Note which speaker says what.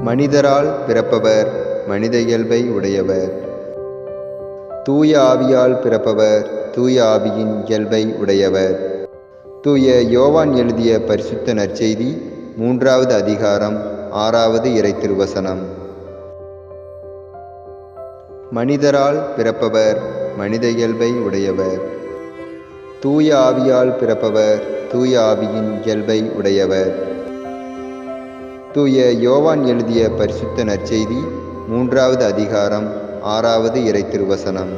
Speaker 1: மனிதரால் பிறப்பவர் மனித இயல்பை உடையவர். தூய ஆவியால் பிறப்பவர் தூய ஆவியின் இயல்பை உடையவர். தூய யோவான் எழுதிய பரிசுத்த நற்செய்தி 3வது அதிகாரம் 6வது இறைத்திருவசனம். மனிதரால் பிறப்பவர் மனித இயல்பை உடையவர். தூய ஆவியால் பிறப்பவர் தூய ஆவியின் இயல்பை உடையவர். தூய யோவான் எழுதிய பரிசுத்த நற்செய்தி 3வது அதிகாரம் 6வது இறைத்திருவசனம்.